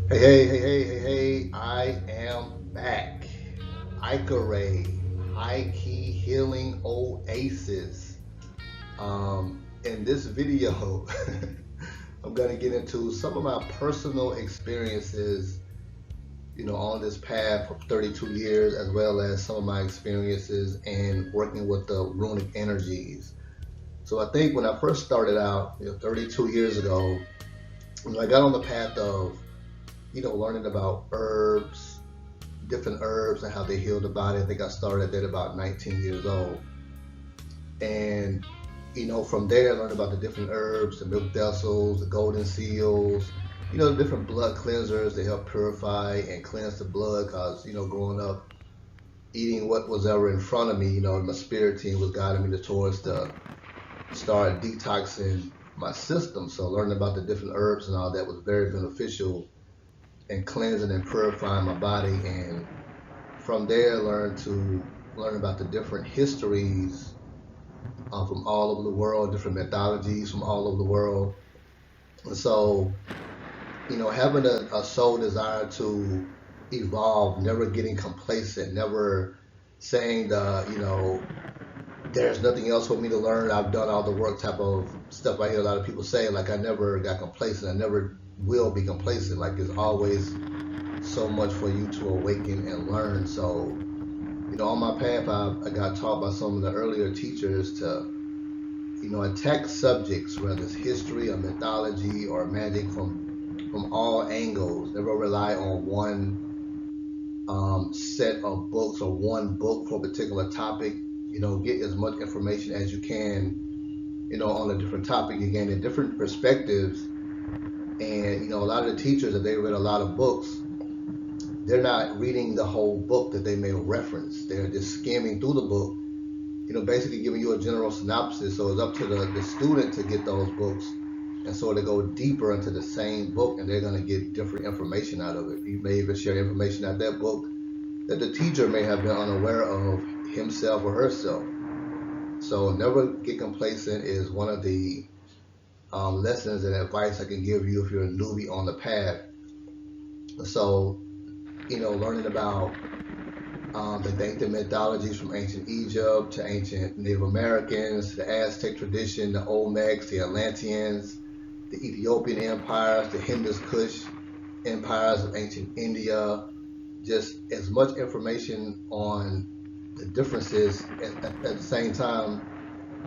Hey, I am back. Ray, High Key Healing Oasis. In this video, I'm going to get into some of my personal experiences, on this path for 32 years, as well as some of my experiences in working with the runic energies. So I think when I first started out, 32 years ago, I got on the path of, learning about herbs, different herbs and how they heal the body. I think I started at about 19 years old. And, from there I learned about the different herbs, the milk vessels, the golden seals, the different blood cleansers that help purify and cleanse the blood. Because, growing up, eating what was ever in front of me, my spirit team was guiding me towards to start detoxing my system. So learning about the different herbs and all that was very beneficial in cleansing and purifying my body. And from there, learn about the different histories from all over the world, different mythologies from all over the world. And so, having a soul desire to evolve, never getting complacent, never saying there's nothing else for me to learn. I've done all the work type of stuff I hear a lot of people say. Like I never got complacent. I never will be complacent. Like there's always so much for you to awaken and learn. So on my path, I got taught by some of the earlier teachers to, attack subjects, whether it's history or mythology or magic, from all angles. Never rely on one set of books or one book for a particular topic. Get as much information as you can, on a different topic. You gain a different perspectives. And, a lot of the teachers, if they read a lot of books, they're not reading the whole book that they may reference. They're just skimming through the book, basically giving you a general synopsis. So it's up to the student to get those books and sort of go deeper into the same book, and they're going to get different information out of it. You may even share information out of that book that the teacher may have been unaware of himself or herself. So never get complacent is one of the lessons and advice I can give you if you're a newbie on the path. So, learning about the ancient mythologies from ancient Egypt to ancient Native Americans, the Aztec tradition, the Olmecs, the Atlanteans, the Ethiopian empires, the Hindus Kush empires of ancient India. Just as much information on the differences at the same time,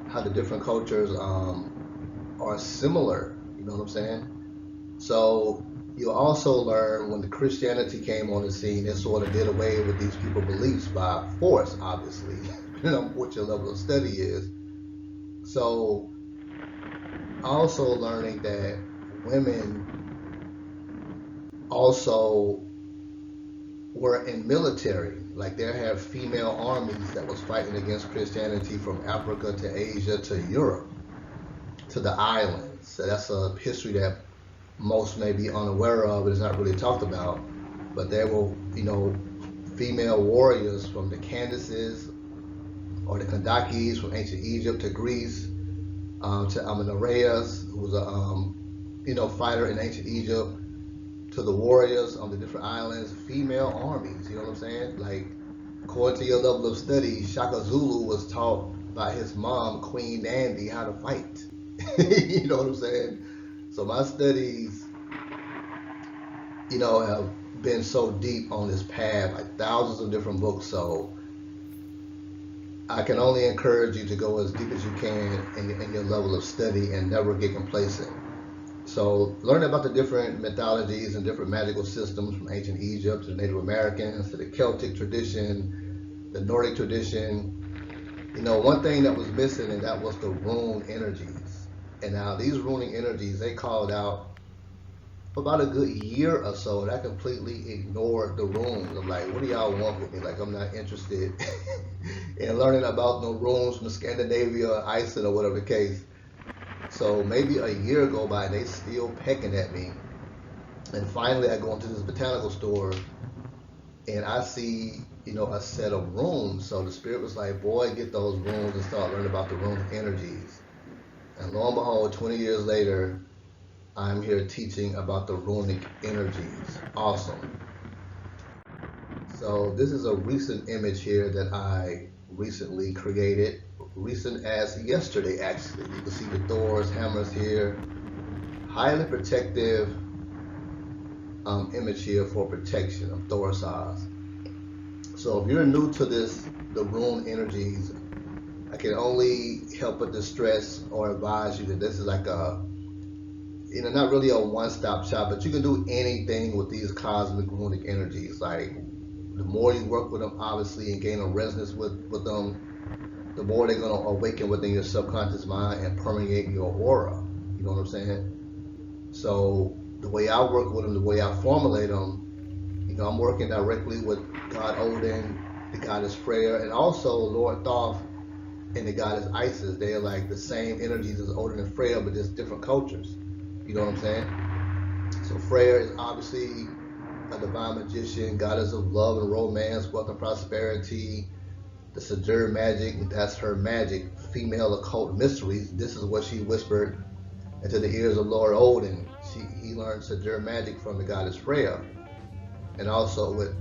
how the different cultures are similar. You know what I'm saying? So you also learn when the Christianity came on the scene, it sort of did away with these people's beliefs by force, obviously, depending on what your level of study is. So also learning that women also were in military. Like there have female armies that was fighting against Christianity from Africa to Asia to Europe to the islands. So that's a history that most may be unaware of. It's not really talked about. But there were, female warriors from the Candaces or the Kandakis from ancient Egypt to Greece, to Amenorreas, who was a fighter in ancient Egypt, to the warriors on the different islands, female armies. You know what I'm saying? Like, according to your level of study, Shaka Zulu was taught by his mom, Queen Nandi, how to fight. You know what I'm saying? So my studies, have been so deep on this path, like thousands of different books. So I can only encourage you to go as deep as you can in your level of study and never get complacent. So learn about the different mythologies and different magical systems from ancient Egypt to the Native Americans to the Celtic tradition, the Nordic tradition. One thing that was missing, and that was the rune energies. And now these runic energies, they called out for about a good year or so, and I completely ignored the runes. I'm like, what do y'all want with me? Like, I'm not interested in learning about no runes from Scandinavia or Iceland or whatever the case. So maybe a year go by, they still pecking at me. And finally, I go into this botanical store, and I see, a set of runes. So the spirit was like, boy, get those runes and start learning about the runic energies. And lo and behold, 20 years later, I'm here teaching about the runic energies. Awesome. So this is a recent image here that I recently created. Recent as yesterday, actually. You can see the Thor's hammers here. Highly protective image here for protection of Thor's eyes. So if you're new to this, the rune energies, I can only help but distress or advise you that this is like a, not really a one-stop shop, but you can do anything with these cosmic runic energies. Like the more you work with them, obviously, and gain a resonance with them, the more they're going to awaken within your subconscious mind and permeate your aura. You know what I'm saying? So the way I work with them, the way I formulate them, I'm working directly with God Odin, the goddess Freya, and also Lord Thoth and the goddess Isis. They are like the same energies as Odin and Freya, but just different cultures. You know what I'm saying? So Freya is obviously a divine magician, goddess of love and romance, wealth and prosperity. The Sadur magic, that's her magic, female occult mysteries. This is what she whispered into the ears of Lord Odin. He learned Sadur magic from the goddess Freya. And also with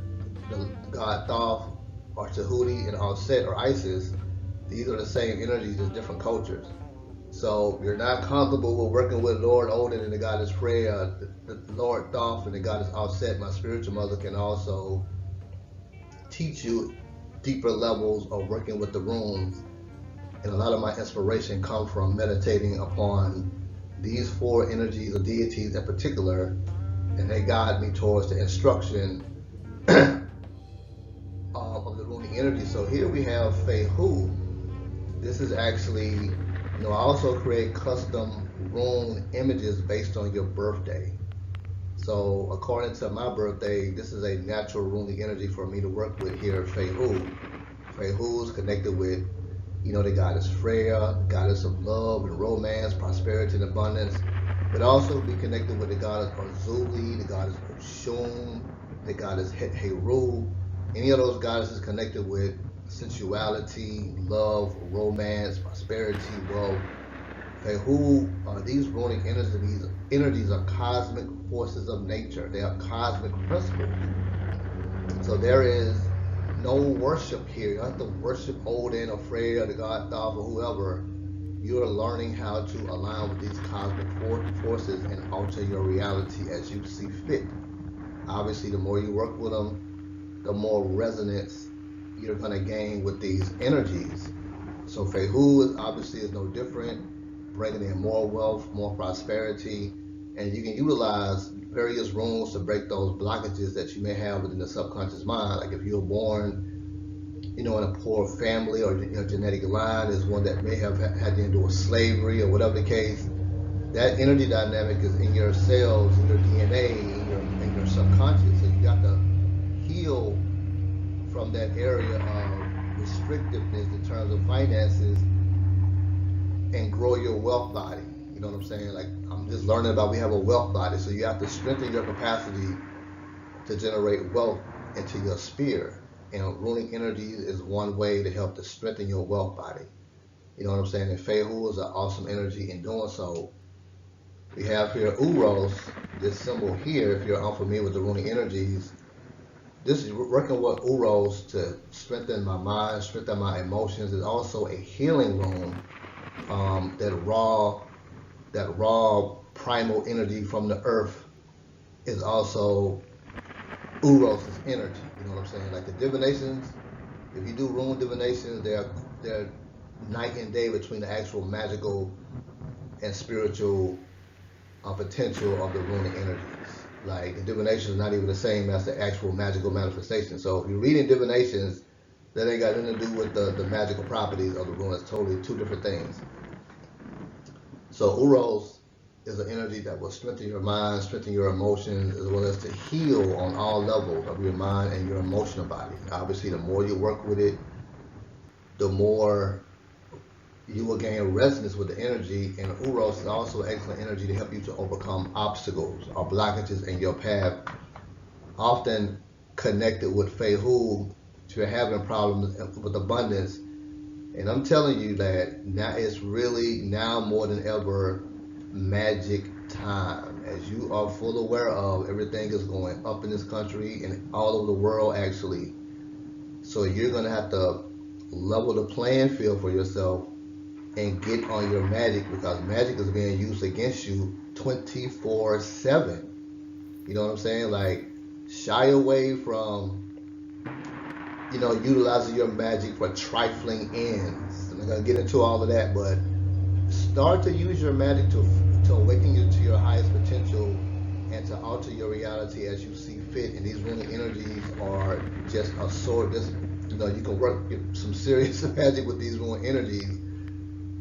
the god Thoth, or Tahuti, and Set, or Isis, these are the same energies as different cultures. So if you're not comfortable with working with Lord Odin and the goddess Freya, the Lord Thoth and the goddess Set, my spiritual mother, can also teach you deeper levels of working with the runes. And a lot of my inspiration comes from meditating upon these four energies or deities in particular, and they guide me towards the instruction of the runic energy. So here we have Fehu. This is actually, I also create custom rune images based on your birthday. So according to my birthday, this is a natural runic energy for me to work with here, Fehu. Fehu is connected with, the goddess Freya, goddess of love and romance, prosperity and abundance. But also be connected with the goddess Arzuli, the goddess Oshun, the goddess Heru. Any of those goddesses connected with sensuality, love, romance, prosperity, wealth. Fehu, these runic energies are cosmic forces of nature. They are cosmic principles. So there is no worship here. You don't have to worship Odin or Freya, the god Thoth, or whoever. You are learning how to align with these cosmic forces and alter your reality as you see fit. Obviously, the more you work with them, the more resonance you're going to gain with these energies. So Fehu obviously is no different, bringing in more wealth, more prosperity, and you can utilize various runes to break those blockages that you may have within the subconscious mind. Like if you're born, in a poor family, or your genetic line is one that may have had to endure slavery or whatever the case, that energy dynamic is in your cells, in your DNA, in your subconscious. So you got to heal from that area of restrictiveness in terms of finances and grow your wealth body. You know what I'm saying? Like I'm just learning about, we have a wealth body, so you have to strengthen your capacity to generate wealth into your sphere. Runic energy is one way to help to strengthen your wealth body. You know what I'm saying? And Fehu is an awesome energy in doing so. We have here Uros, this symbol here, if you're unfamiliar with the runic energies. This is working with Uros to strengthen my mind, strengthen my emotions. It's also a healing rune. That raw primal energy from the earth is also Uros' energy. You know what I'm saying? Like the divinations, if you do rune divinations, they're night and day between the actual magical and spiritual potential of the runic energies. Like the divination is not even the same as the actual magical manifestation. So if you're reading divinations, that ain't got nothing to do with the magical properties of the rune. It's totally two different things. So Uros is an energy that will strengthen your mind, strengthen your emotions, as well as to heal on all levels of your mind and your emotional body. Obviously, the more you work with it, the more you will gain resonance with the energy. And Uros is also an excellent energy to help you to overcome obstacles or blockages in your path. Often connected with Fehu, if you're having problems with abundance. And I'm telling you that now it's really, now more than ever, magic time. As you are full aware of, everything is going up in this country and all over the world actually. So you're gonna have to level the playing field for yourself and get on your magic, because magic is being used against you 24/7. You know what I'm saying? Like, shy away from, utilizing your magic for trifling ends. I'm not gonna get into all of that, but start to use your magic to awaken you to your highest potential and to alter your reality as you see fit. And these runic energies are just a sword. You can work some serious magic with these runic energies.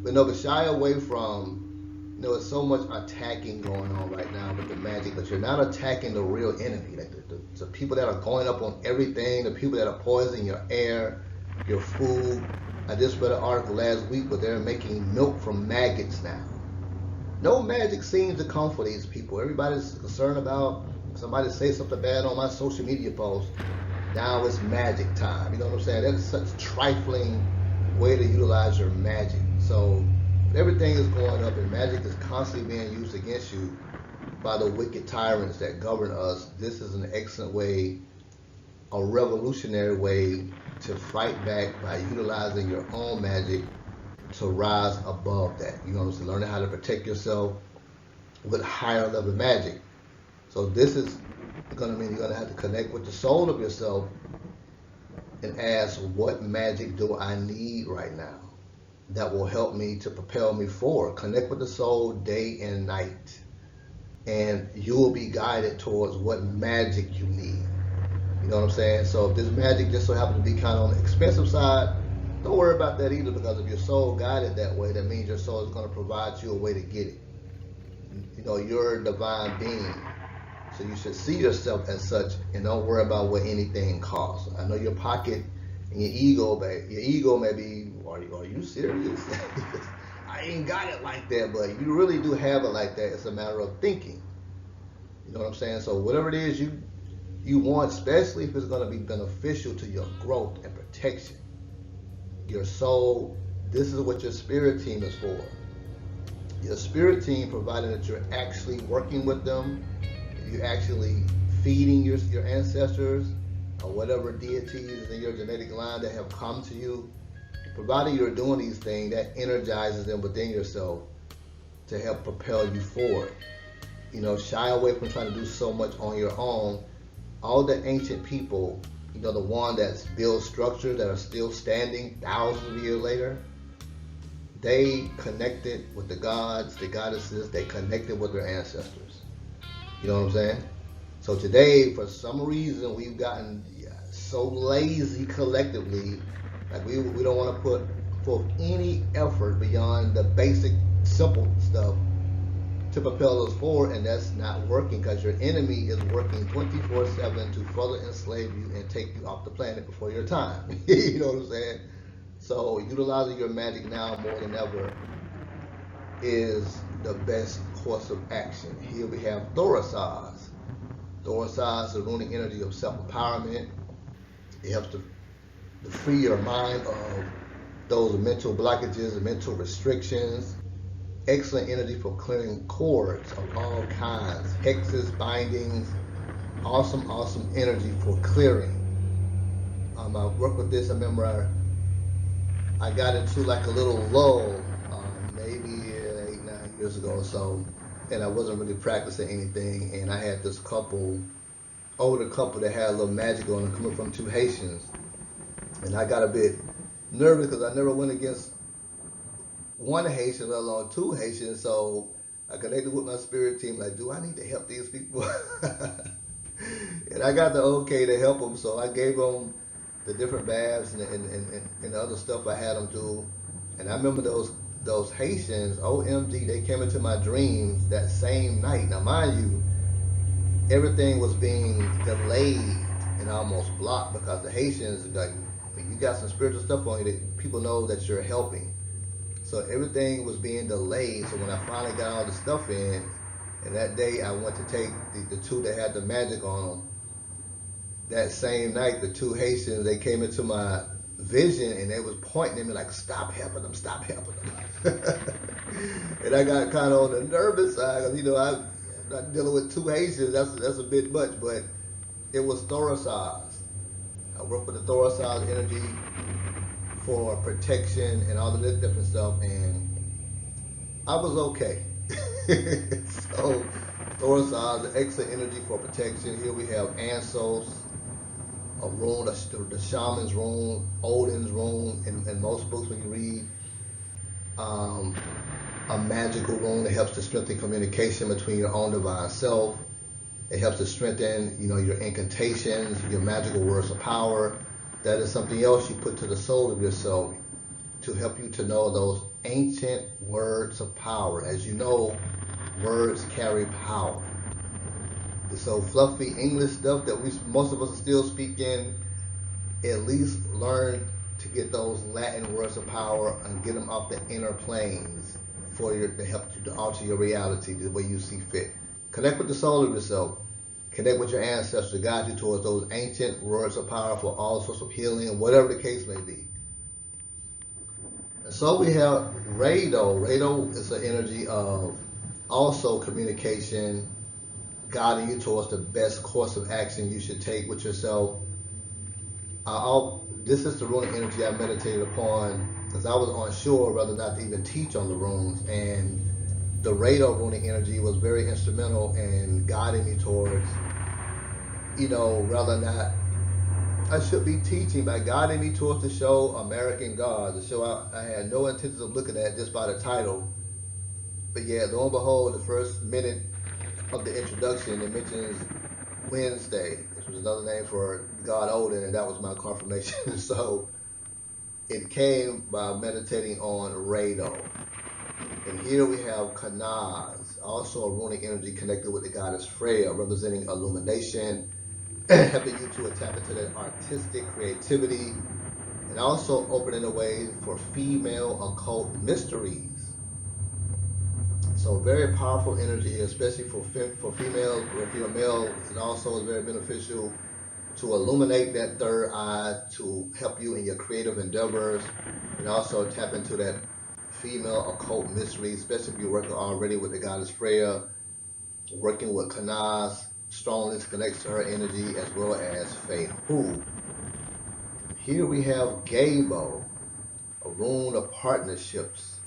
But no, but shy away from, there's so much attacking going on right now with the magic, but you're not attacking the real enemy. Like the people that are going up on everything, the people that are poisoning your air, your food. I just read an article last week where they're making milk from maggots now. No magic seems to come for these people. Everybody's concerned about somebody say something bad on my social media post. Now it's magic time. You know what I'm saying? That's such a trifling way to utilize your magic. So everything is going up and magic is constantly being used against you by the wicked tyrants that govern us. This is an excellent way, a revolutionary way to fight back by utilizing your own magic to rise above that. You know what I'm saying? Learning how to protect yourself with higher level magic. So this is going to mean you're going to have to connect with the soul of yourself and ask, what magic do I need right now that will help me to propel me forward? Connect with the soul day and night, and you will be guided towards what magic you need. You know what I'm saying? So if this magic just so happens to be kind of on the expensive side, don't worry about that either, because if your soul guided that way, that means your soul is going to provide you a way to get it. You're a divine being, so you should see yourself as such and don't worry about what anything costs. I know your pocket and your ego may be, are you serious? I ain't got it like that, but you really do have it like that. It's a matter of thinking. You know what I'm saying? So whatever it is you want, especially if it's going to be beneficial to your growth and protection, your soul, this is what your spirit team is for. Your spirit team, provided that you're actually working with them, you're actually feeding your ancestors or whatever deities in your genetic line that have come to you, provided you're doing these things, that energizes them within yourself to help propel you forward. Shy away from trying to do so much on your own. All the ancient people, the one that's built structures that are still standing thousands of years later, they connected with the gods, the goddesses, they connected with their ancestors. You know what I'm saying? So today, for some reason, we've gotten so lazy collectively. Like we don't want to put forth any effort beyond the basic, simple stuff to propel us forward, and that's not working, because your enemy is working 24/7 to further enslave you and take you off the planet before your time. You know what I'm saying? So utilizing your magic now more than ever is the best course of action. Here we have Thorisaz. Thorisaz is the runic energy of self-empowerment. It helps to free your mind of those mental blockages and mental restrictions. Excellent energy for clearing cords of all kinds, hexes, bindings. Awesome energy for clearing. I worked with this. I remember I got into like a little lull, maybe 8-9 years ago or so, and I wasn't really practicing anything. And I had this older couple that had a little magic on them, coming from two Haitians, and I got a bit nervous because I never went against one Haitian, let alone two Haitians. So I connected with my spirit team, like, do I need to help these people? And I got the okay to help them, so I gave them the different baths and the other stuff I had them do. And I remember those Haitians, OMG, they came into my dreams that same night. Now, mind you, everything was being delayed and almost blocked, because the Haitians, like, when you got some spiritual stuff on you, people know that you're helping. So everything was being delayed. So when I finally got all the stuff in, and that day I went to take the two that had the magic on them, that same night, the two Haitians, they came into my vision and they was pointing at me like, stop helping them. And I got kind of on the nervous side, 'cause, I'm not dealing with two Haitians. That's a bit much, but it was Thoracize. I work with the Thoracize energy for protection and all of this different stuff, and I was okay. So Thoracize, the excellent energy for protection. Here we have Ansos, a rune, the shaman's rune, Odin's rune, in most books when you read. Um, a magical rune that helps to strengthen communication between your own divine self. It helps to strengthen, your incantations, your magical words of power. That is something else you put to the soul of yourself to help you to know those ancient words of power. As you know, words carry power. So fluffy English stuff that most of us are still speaking, at least learn to get those Latin words of power and get them off the inner planes to help you to alter your reality the way you see fit. Connect with the soul of yourself. Connect with your ancestors to guide you towards those ancient words of power for all sorts of healing, whatever the case may be. And so we have Rado. Rado is an energy of also communication, guiding you towards the best course of action you should take with yourself. This is the runic energy I meditated upon because I was unsure whether or not to even teach on the runes, and the Rado runic energy was very instrumental in guiding me towards, whether or not I should be teaching, by guiding me towards the show American Gods, the show I had no intentions of looking at just by the title. But yeah, lo and behold, the first minute of the introduction, it mentions Wednesday, which was another name for God Odin, and that was my confirmation. So it came by meditating on Rado. And here we have Kanaz, also a runic energy connected with the goddess Freya, representing illumination, helping you to tap into that artistic creativity, and also opening the way for female occult mysteries. So very powerful energy, especially for females. If you're a male, it also is very beneficial to illuminate that third eye to help you in your creative endeavors, and also tap into that female occult mystery, especially if you're working already with the goddess Freya. Working with Kanaz strongly connects to her energy, as well as Fehu. Here we have Gabo, a rune of partnerships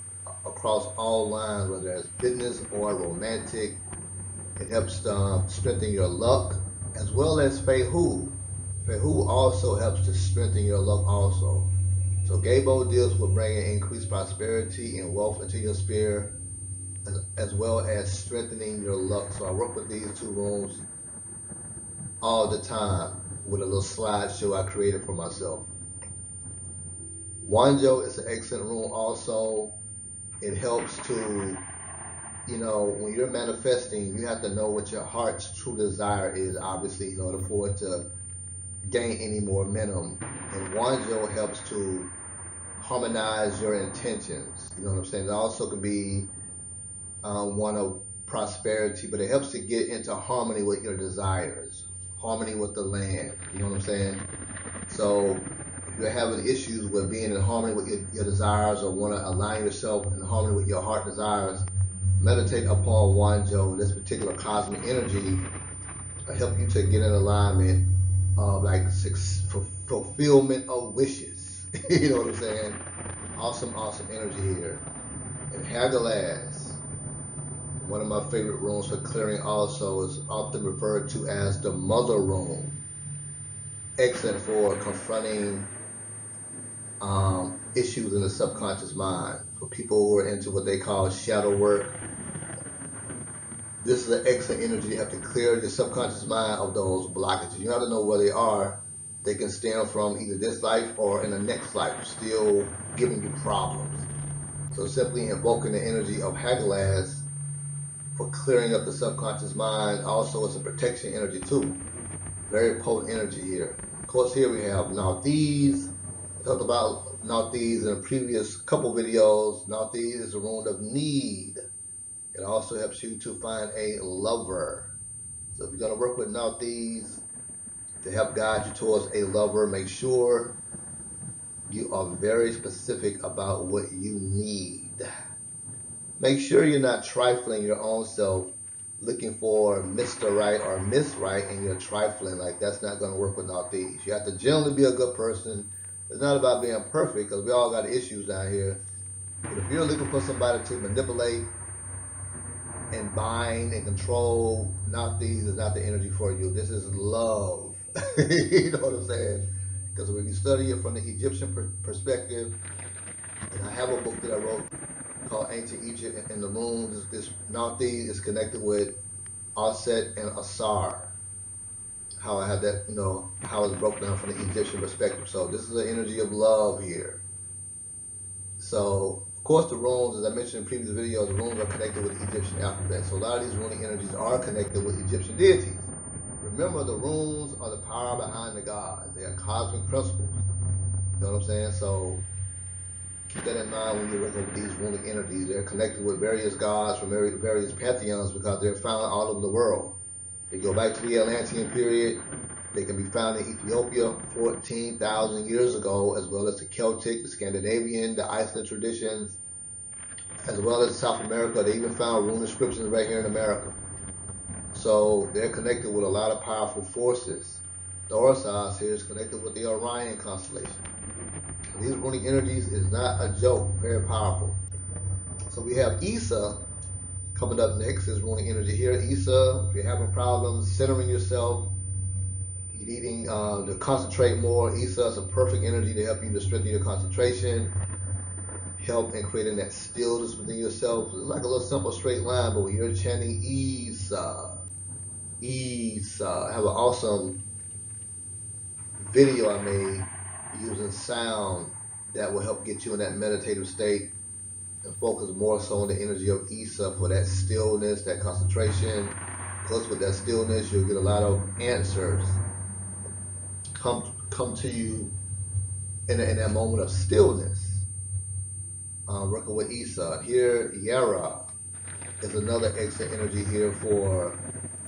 across all lines, whether it's business or romantic. It helps strengthen your luck, as well as Fehu. Fehu also helps to strengthen your luck also. So Gabo deals with bringing increased prosperity and wealth into your sphere, as well as strengthening your luck. So I work with these two runes all the time with a little slideshow I created for myself. Wanjo is an excellent rune also. It helps to, when you're manifesting, you have to know what your heart's true desire is, obviously, in order for it to gain any more momentum. And Wanjo helps to harmonize your intentions. You know what I'm saying? It also can be one of prosperity, but it helps to get into harmony with your desires, harmony with the land. You know what I'm saying? So if you're having issues with being in harmony with your desires, or want to align yourself in harmony with your heart desires, meditate upon Wanjo, this particular cosmic energy, to help you to get in alignment of fulfillment of wishes. You know what I'm saying? Awesome energy here. And Hagalaz, one of my favorite runes for clearing, also is often referred to as the mother rune. Excellent for confronting issues in the subconscious mind. For people who are into what they call shadow work, this is an excellent energy. You have to clear your subconscious mind of those blockages. You have to know where they are. They can stem from either this life or in the next life, still giving you problems. So simply invoking the energy of Hagalaz for clearing up the subconscious mind also is a protection energy too. Very potent energy here. Of course, here we have Nauthiz. I talked about Nauthiz in a previous couple videos. Nauthiz is a rune of need. It also helps you to find a lover. So if you're going to work with Nauthiz to help guide you towards a lover, make sure you are very specific about what you need. Make sure you're not trifling your own self, looking for Mr. Right or Miss Right, and you're trifling. Like, that's not going to work without these. You have to generally be a good person. It's not about being perfect, because we all got issues down here. But if you're looking for somebody to manipulate and bind and control, not these is not the energy for you. This is love. You know what I'm saying? Because when you study it from the Egyptian perspective, and I have a book that I wrote called Ancient Egypt and the Runes. This Nauthi is connected with Aset and Asar. How I had that, how it's broken down from the Egyptian perspective. So this is the energy of love here. So, of course, the runes, as I mentioned in previous videos, the runes are connected with the Egyptian alphabet. So a lot of these runic energies are connected with Egyptian deities. Remember, the runes are the power behind the gods. They are cosmic principles. You know what I'm saying? So keep that in mind when you're working with these runic energies. They're connected with various gods from various pantheons because they're found all over the world. They go back to the Atlantean period. They can be found in Ethiopia 14,000 years ago, as well as the Celtic, the Scandinavian, the Iceland traditions, as well as South America. They even found rune inscriptions right here in America. So they're connected with a lot of powerful forces. The Orsos here is connected with the Orion constellation. These runic energies is not a joke, very powerful. So we have Issa coming up next, is runic energy here. Issa, if you're having problems centering yourself, you're needing to concentrate more, Issa is a perfect energy to help you to strengthen your concentration, help in creating that stillness within yourself. It's like a little simple straight line, but when you're chanting Issa, Issa, I have an awesome video I made using sound that will help get you in that meditative state and focus more so on the energy of Issa for that stillness, that concentration. Plus, with that stillness, you'll get a lot of answers come to you in that moment of stillness. Working with Issa. Here, Yara is another excellent energy here for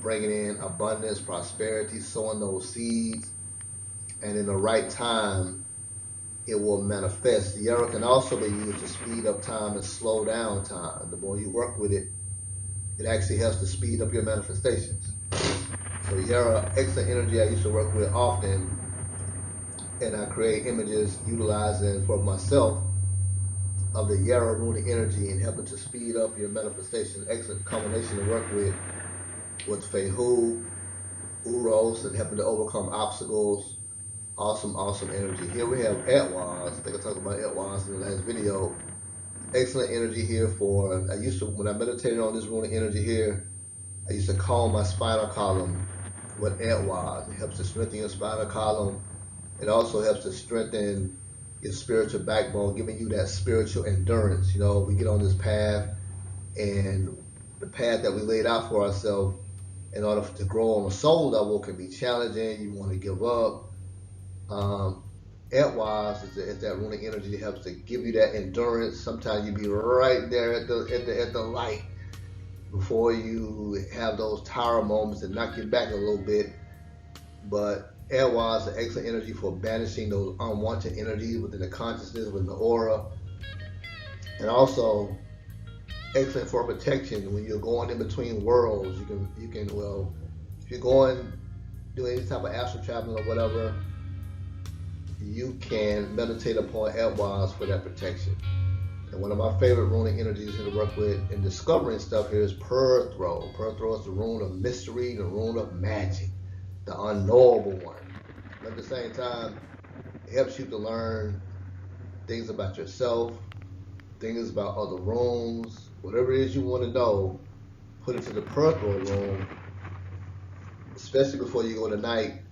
bringing in abundance, prosperity, sowing those seeds, and in the right time, it will manifest. Yara can also be used to speed up time and slow down time. The more you work with it, it actually helps to speed up your manifestations. So Yara, excellent energy I used to work with often, and I create images utilizing for myself of the Yara runic energy and helping to speed up your manifestation. Excellent combination to work with Fehu, Uros, and helping to overcome obstacles. Awesome energy. Here we have Etwaz. I think I talked about Etwaz in the last video. Excellent energy here for, when I meditated on this runic energy here, I used to calm my spinal column with Etwaz. It helps to strengthen your spinal column. It also helps to strengthen your spiritual backbone, giving you that spiritual endurance. We get on this path, and the path that we laid out for ourselves in order to grow on a soul level can be challenging. You want to give up. Etwaz is that runic energy that helps to give you that endurance. Sometimes you be right there at the light before you have those tower moments that knock you back a little bit. But Etwaz is an excellent energy for banishing those unwanted energies within the consciousness, within the aura, and also excellent for protection when you're going in between worlds. You can if you're going do any type of astral traveling or whatever, you can meditate upon Etwaz for that protection. And one of my favorite runic energies here to work with in discovering stuff here is Perthro. Perthro is the rune of mystery, the rune of magic, the unknowable one. But at the same time, it helps you to learn things about yourself, things about other runes, whatever it is you want to know, put it to the Perthro rune, especially before you go tonight,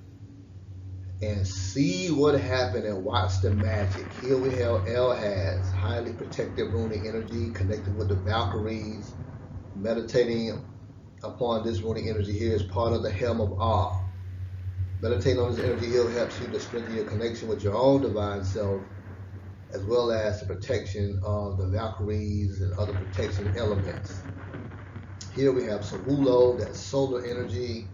and see what happened and watch the magic. Here we have Elhaz, highly protective runic energy connected with the Valkyries. Meditating upon this runic energy here is part of the Helm of Ah. Meditating on this energy here helps you to strengthen your connection with your own divine self, as well as the protection of the Valkyries and other protection elements. Here we have Sarulo, that's solar energy.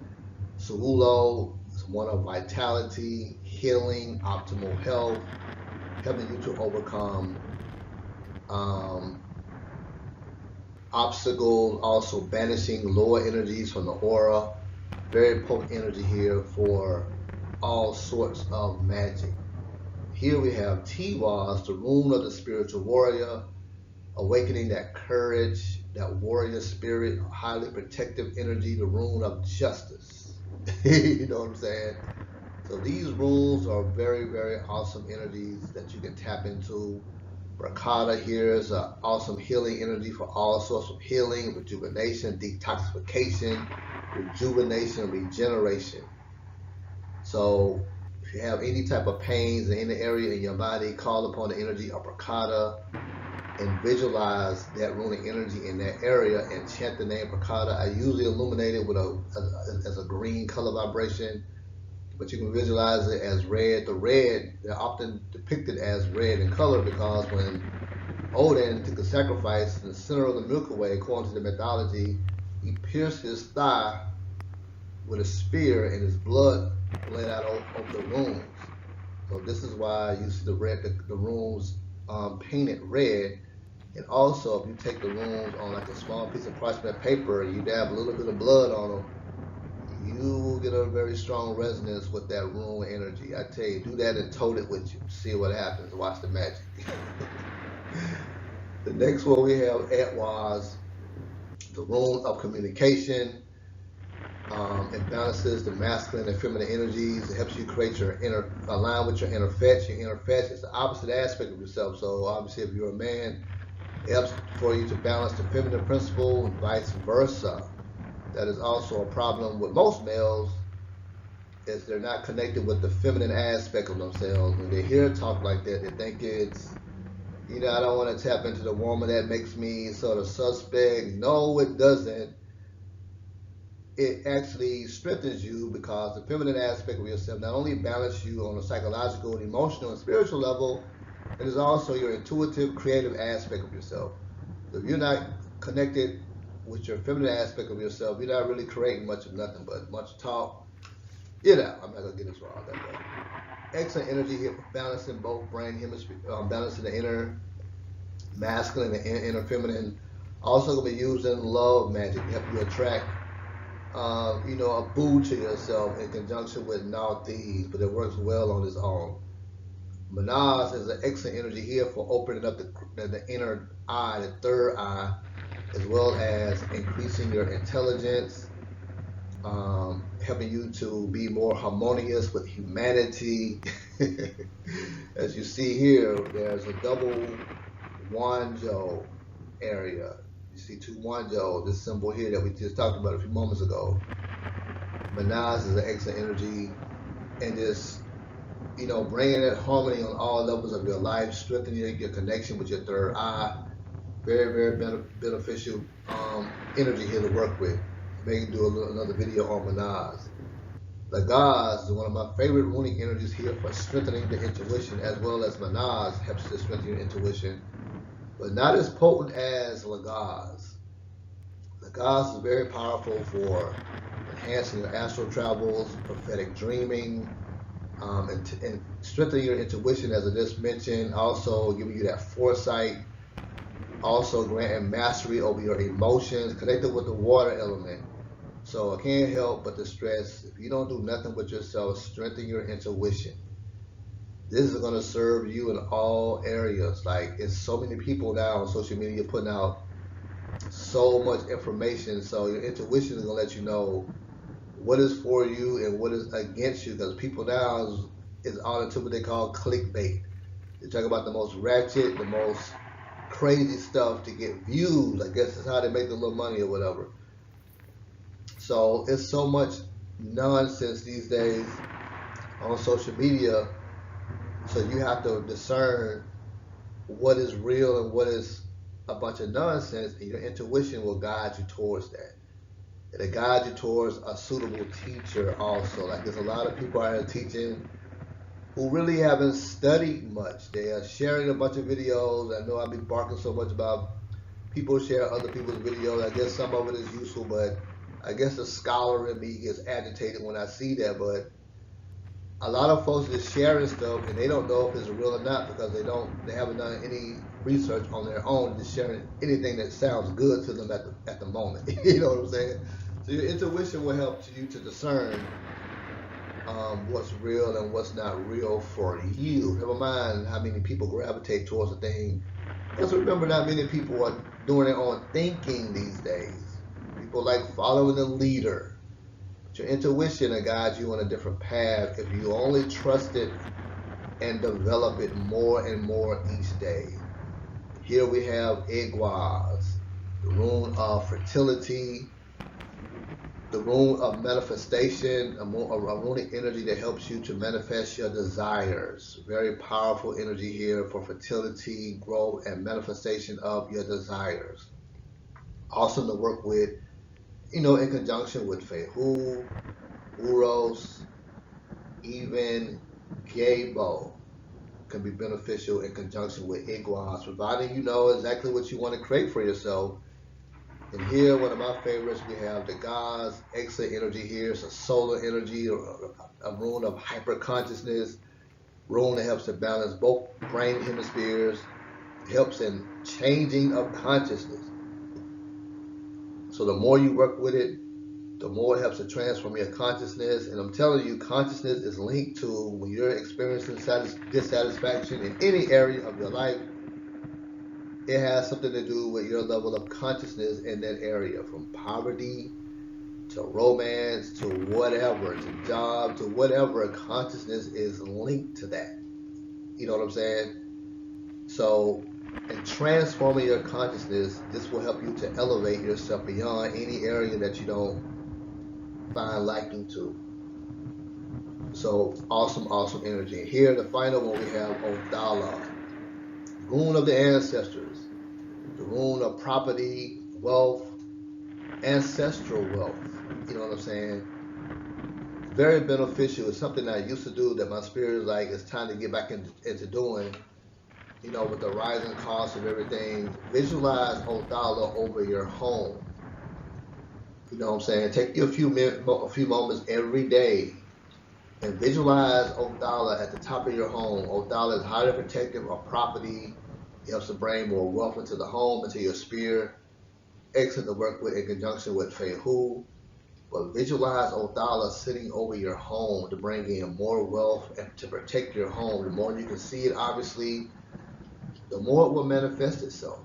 Sarulo is one of vitality, healing, optimal health, helping you to overcome obstacles, also banishing lower energies from the aura. Very potent energy here for all sorts of magic. Here we have Tiwaz, the rune of the spiritual warrior, awakening that courage, that warrior spirit, highly protective energy, the rune of justice. You know what I'm saying? So these runes are very, very awesome energies that you can tap into. Rakata here is an awesome healing energy for all sorts of healing, rejuvenation, detoxification, rejuvenation, regeneration. So if you have any type of pains in any area in your body, call upon the energy of Rakata and visualize that runic energy in that area and chant the name Prakata. I usually illuminate it with as a green color vibration, but you can visualize it as red. The red, they're often depicted as red in color because when Odin took a sacrifice in the center of the Milky Way, according to the mythology, he pierced his thigh with a spear and his blood bled out over the runes. So this is why you see the runes painted red. And also, if you take the runes on like a small piece of parchment paper and you dab a little bit of blood on them, you will get a very strong resonance with that rune energy. I tell you, do that and tote it with you. See what happens. Watch the magic. The next one we have Etwaz, the rune of communication. It balances the masculine and feminine energies. It helps you create your align with your inner fetch. Your inner fetch is the opposite aspect of yourself. So obviously, if you're a man, it helps for you to balance the feminine principle and vice versa. That is also a problem with most males, is they're not connected with the feminine aspect of themselves. When they hear talk like that, they think it's, I don't want to tap into the woman, that makes me sort of suspect. No, it doesn't. It actually strengthens you because the feminine aspect of yourself not only balances you on a psychological, emotional, and spiritual level, it is also your intuitive, creative aspect of yourself. So if you're not connected with your feminine aspect of yourself, you're not really creating much of nothing but much talk. I'm not going to get into all that. But excellent energy here for balancing both brain hemispheres, balancing the inner masculine and inner feminine. Also going to be using love magic to help you attract a boo to yourself in conjunction with Northeast, but it works well on its own. Manaz is an excellent energy here for opening up the inner eye, the third eye, as well as increasing your intelligence, helping you to be more harmonious with humanity. As you see here, there's a double Wanjo area. You see two Wanjo, this symbol here that we just talked about a few moments ago. Manaz is an excellent energy, and just, bringing that harmony on all levels of your life, strengthening your connection with your third eye. Very, very beneficial energy here to work with. Maybe do another video on Manaz. Lagaz is one of my favorite runic energies here for strengthening the intuition, as well as Manaz helps to strengthen your intuition, but not as potent as Lagaz. Lagaz is very powerful for enhancing your astral travels, prophetic dreaming, and strengthening your intuition, as I just mentioned, also giving you that foresight, also granting mastery over your emotions, connected with the water element. So I can't help but to stress, if you don't do nothing with yourself, strengthen your intuition. This is going to serve you in all areas. Like, it's so many people now on social media putting out so much information, so your intuition is going to let you know what is for you and what is against you, because people now is on into what they call clickbait. They talk about the most ratchet, the most crazy stuff to get views. I guess that's how they make the little money or whatever. So it's so much nonsense these days on social media, so you have to discern what is real and what is a bunch of nonsense, and your intuition will guide you towards that. It'll guide you towards a suitable teacher also. Like, there's a lot of people out here teaching who really haven't studied much. They are sharing a bunch of videos. I know I've been barking so much about people share other people's videos. I guess some of it is useful, but I guess the scholar in me gets agitated when I see that. But a lot of folks just sharing stuff and they don't know if it's real or not because they haven't done any research on their own, just sharing anything that sounds good to them at the moment. You know what I'm saying? So your intuition will help you to discern what's real and what's not real for you. Never mind how many people gravitate towards a thing. Because remember, not many people are doing their own thinking these days. People like following the leader. But your intuition will guide you on a different path if you only trust it and develop it more and more each day. Here we have Egwaz, the rune of fertility, the rune of manifestation, a runic energy that helps you to manifest your desires. Very powerful energy here for fertility, growth, and manifestation of your desires. Awesome to work with, in conjunction with Fehu, Uros, even Gabo can be beneficial in conjunction with Egwaz, providing you know exactly what you want to create for yourself. And here, one of my favorites, we have the Gaz, Exa energy here. It's a solar energy, or a rune of hyper consciousness, rune that helps to balance both brain hemispheres, helps in changing of consciousness. So the more you work with it, the more it helps to transform your consciousness. And I'm telling you, consciousness is linked to when you're experiencing dissatisfaction in any area of your life. It has something to do with your level of consciousness in that area, from poverty to romance to whatever, to job, to whatever. Consciousness is linked to that. You know what I'm saying? So, in transforming your consciousness, this will help you to elevate yourself beyond any area that you don't find liking to. So, awesome energy. Here, the final one, we have Odala, rune of the ancestors, the rune of property, wealth, ancestral wealth. You know what I'm saying? Very beneficial. It's something I used to do that my spirit is like, it's time to get back into doing. With the rising cost of everything, visualize Odala over your home. You know what I'm saying? Take you a few moments every day and visualize Odala at the top of your home. Odala is highly protective of property. It helps to bring more wealth into the home, into your sphere. Excellent to work with in conjunction with Fehu. But visualize Odala sitting over your home to bring in more wealth and to protect your home. The more you can see it, obviously, the more it will manifest itself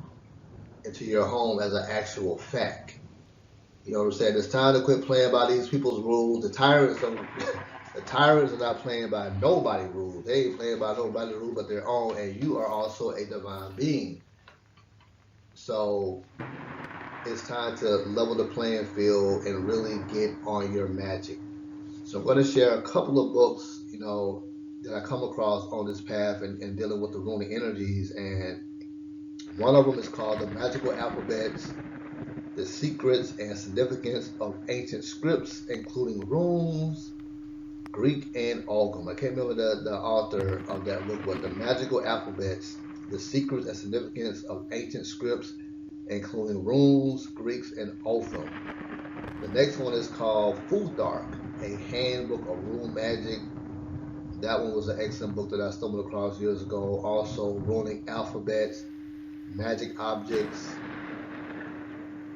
into your home as an actual fact. You know what I'm saying? It's time to quit playing by these people's rules. The tyrants are not playing by nobody's rules. They ain't playing by nobody's rules but their own, and you are also a divine being. So it's time to level the playing field and really get on your magic. So I'm going to share a couple of books, that I come across on this path and dealing with the runic energies. And one of them is called The Magical Alphabets, The Secrets and Significance of Ancient Scripts, including runes, Greek and Ogham. I can't remember the author of that book, but The Magical Alphabets, The Secrets and Significance of Ancient Scripts, including runes, Greeks, and Ogham. The next one is called Futhark, a handbook of rune magic. That one was an excellent book that I stumbled across years ago. Also, runic alphabets, magic objects,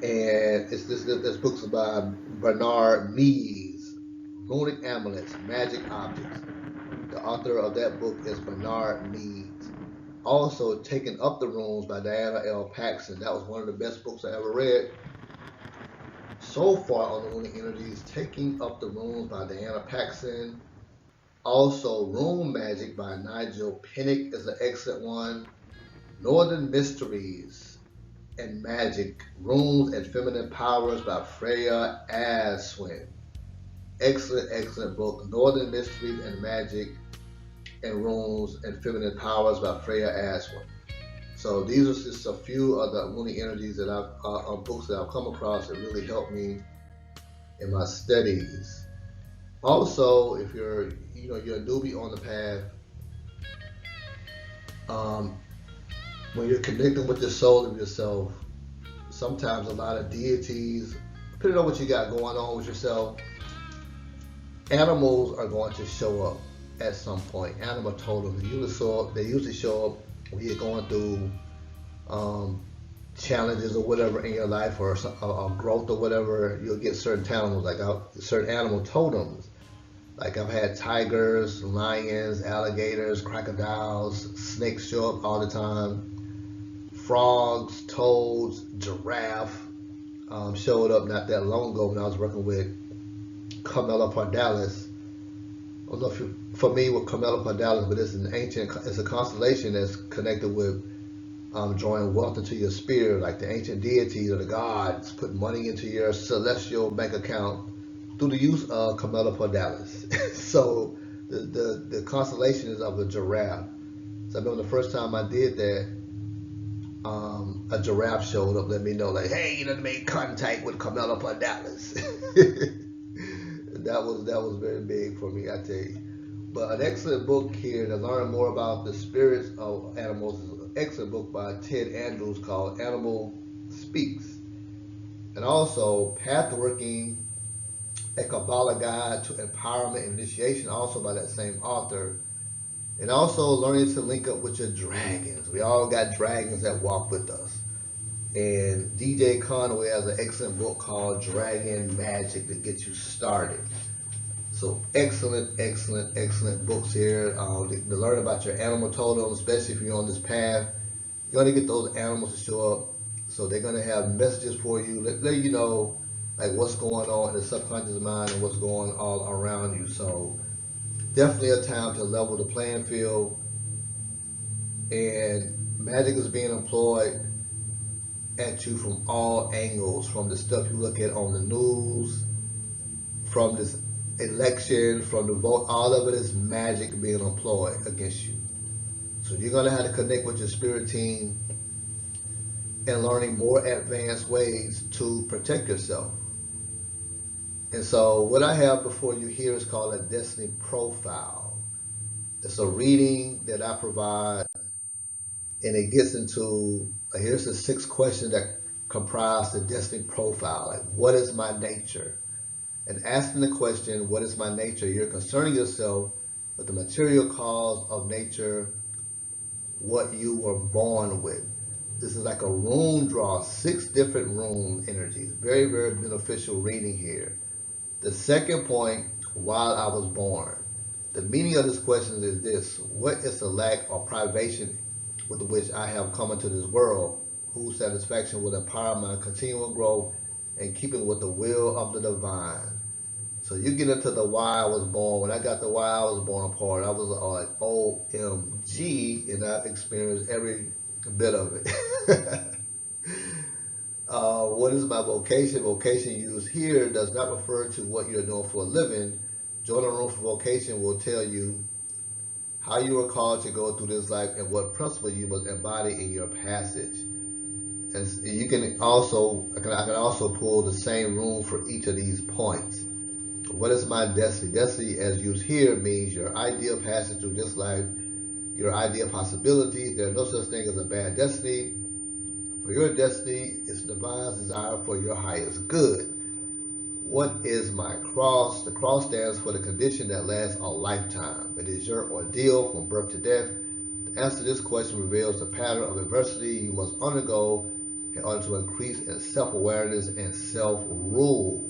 and this book's by Bernard Mees, Runic Amulets, Magic Objects. The author of that book is Bernard Mees. Also, Taking Up the Runes by Diana L. Paxson. That was one of the best books I ever read so far on the runic energies. Taking Up the Runes by Diana Paxson. Also, Rune Magic by Nigel Pinnock is an excellent one. Northern Mysteries and Magic, Runes and Feminine Powers by Freya Aswin. Excellent book. Northern Mysteries and Magic and Runes and Feminine Powers by Freya Aswin. So these are just a few of the runic energies that books that I've come across that really helped me in my studies. Also, if you're a newbie on the path, when you're connecting with the soul of yourself, sometimes a lot of deities, depending on what you got going on with yourself, animals are going to show up. at some point. Animal totems. They usually show up when you're going through um, challenges or whatever in your life, or growth or whatever. You'll get certain animals, certain animal totems. Like I've had tigers, lions, alligators, crocodiles, snakes show up all the time. Frogs, toads, giraffe showed up not that long ago when I was working with Carmela Pardalis. I don't know if you're familiar with Carmela Pardalis, but it's a constellation that's connected with drawing wealth into your spirit, like the ancient deities or the gods put money into your celestial bank account through the use of Carmela Pardalis. So the constellation is of a giraffe. So I remember the first time I did that, a giraffe showed up, let me know, like, hey, you done made contact with Carmela Pardalis. That was very big for me, I tell you. But an excellent book here to learn more about the spirits of animals is an excellent book by Ted Andrews called Animal Speaks. And also Pathworking, a Kabbalah Guide to Empowerment and Initiation, also by that same author. And also learning to link up with your dragons. We all got dragons that walk with us. And DJ Conway has an excellent book called Dragon Magic to get you started. So excellent, excellent, excellent books here to learn about your animal totem, especially if you're on this path. You're going to get those animals to show up. So they're going to have messages for you, let you know like what's going on in the subconscious mind and what's going all around you. So definitely a time to level the playing field. And magic is being employed at you from all angles, from the stuff you look at on the news, from this election, from the vote. All of it is magic being employed against you. So you're going to have to connect with your spirit team and learning more advanced ways to protect yourself. And so what I have before you here is called a destiny profile. It's a reading that I provide, and it gets into, here's the 6 questions that comprise the destiny profile. Like, what is my nature? And asking the question, what is my nature? You're concerning yourself with the material cause of nature, what you were born with. This is like a rune draw, 6 different rune energies. Very, very beneficial reading here. The second point, while I was born. The meaning of this question is this: what is the lack or privation with which I have come into this world, whose satisfaction will empower my continual growth and keeping with the will of the divine? So you get into the why I was born. When I got the why I was born part, I was like, OMG, and I've experienced every bit of it. What is my vocation? Vocation used here does not refer to what you're doing for a living. Joining a room for vocation will tell you how you are called to go through this life and what principles you must embody in your passage. And you can also, I can also pull the same room for each of these points. What is my destiny? Destiny, as used here, means your ideal passage through this life, your ideal possibilities. There is no such thing as a bad destiny. For your destiny is divine desire for your highest good. What is my cross? The cross stands for the condition that lasts a lifetime. It is your ordeal from birth to death. The answer to this question reveals the pattern of adversity you must undergo in order to increase in self-awareness and self-rule.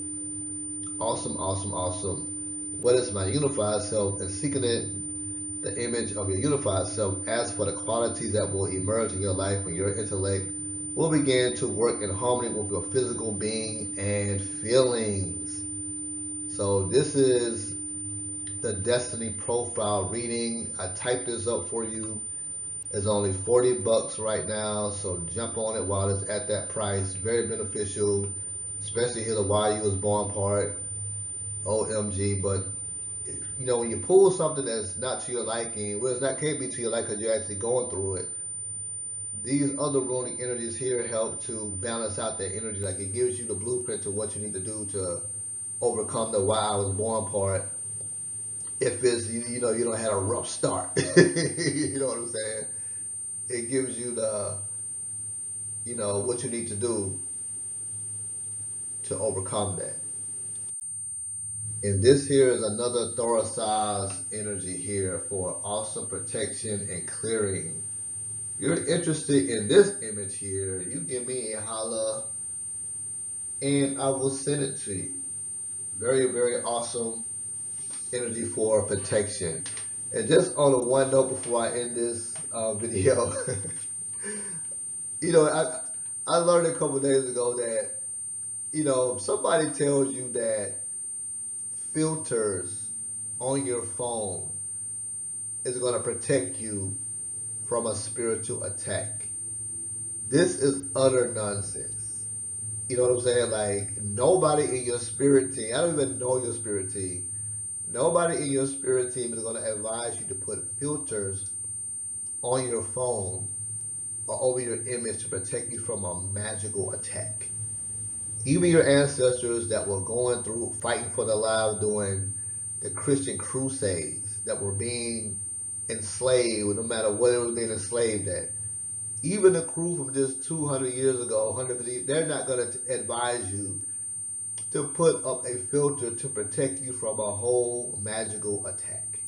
Awesome, awesome, awesome. What is my unified self? And seeking it, the image of your unified self, ask for the qualities that will emerge in your life when your intellect will begin to work in harmony with your physical being and feelings. So this is the Destiny Profile reading. I typed this up for you. It's only $40 right now, so jump on it while it's at that price. Very beneficial, especially here the why you was born part. OMG, but you know, when you pull something that's not to your liking, well, it's not can't be to your liking because you're actually going through it. These other runic energies here help to balance out that energy. Like, it gives you the blueprint to what you need to do to overcome the why I was born part. If it's, you know, you don't have a rough start. You know what I'm saying? It gives you the, you know, what you need to do to overcome that. And this here is another Thoracize energy here for awesome protection and clearing. You're interested in this image here, you give me a holla and I will send it to you. Very, very awesome energy for protection. And just on a one note before I end this video, you know, I learned a couple days ago that, you know, if somebody tells you that filters on your phone is going to protect you from a spiritual attack, this is utter nonsense. You know what I'm saying? Like, nobody in your spirit team, I don't even know your spirit team, nobody in your spirit team is going to advise you to put filters on your phone or over your image to protect you from a magical attack. Even your ancestors that were going through fighting for their lives during the Christian crusades, that were being enslaved, no matter what it was being enslaved at. Even the crew from just 200 years ago, 150, they're not going to advise you to put up a filter to protect you from a whole magical attack.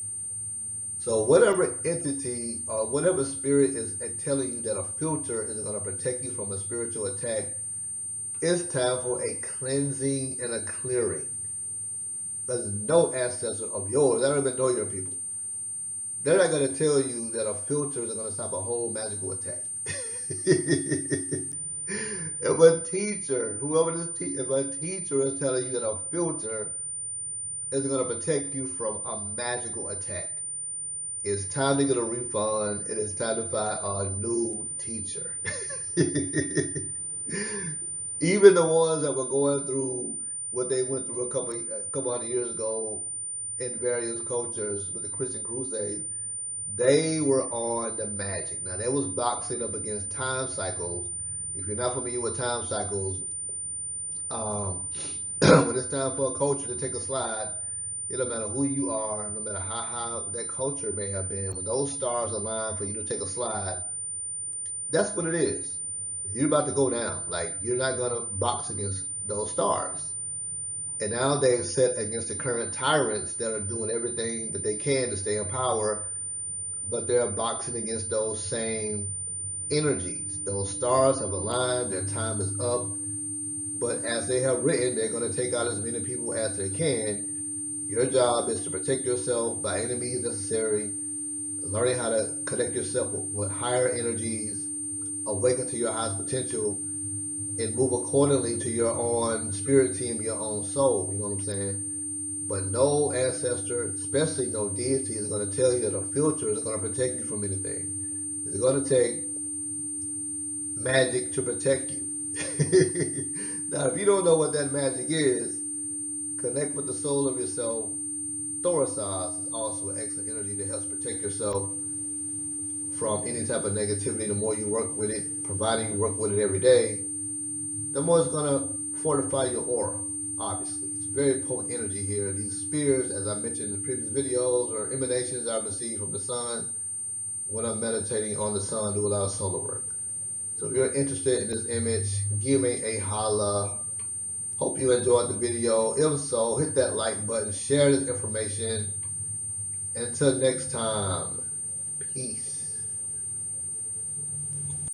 So whatever entity or whatever spirit is telling you that a filter is going to protect you from a spiritual attack, it's time for a cleansing and a clearing. There's no ancestor of yours, I don't even know your people, they're not going to tell you that a filter is going to stop a whole magical attack. If a teacher, whoever this if a teacher is telling you that a filter is going to protect you from a magical attack, it's time to get a refund. It is time to find a new teacher. Even the ones that were going through what they went through a couple hundred years ago in various cultures with the Christian Crusade, they were on the magic. Now they was boxing up against time cycles. If you're not familiar with time cycles, when it's time for a culture to take a slide, it don't matter who you are, no matter how high that culture may have been, when those stars align for you to take a slide, that's what it is. You're about to go down. Like, you're not gonna box against those stars. And now they've set against the current tyrants that are doing everything that they can to stay in power, but they're boxing against those same energies. Those stars have aligned, their time is up, but as they have written, they're going to take out as many people as they can. Your job is to protect yourself by any means necessary, learning how to connect yourself with higher energies, awaken to your highest potential, and move accordingly to your own spirit team, your own soul. You know what I'm saying? But no ancestor, especially no deity, is going to tell you that a filter is going to protect you from anything. It's going to take magic to protect you. Now, if you don't know what that magic is, connect with the soul of yourself. Thoracize is also an excellent energy that helps protect yourself from any type of negativity. The more you work with it, providing you work with it every day, the more it's going to fortify your aura, obviously. It's very potent energy here. These spears, as I mentioned in the previous videos, are emanations I've received from the sun when I'm meditating on the sun, do a lot of solar work. So if you're interested in this image, give me a holla. Hope you enjoyed the video. If so, hit that like button, share this information. Until next time, peace.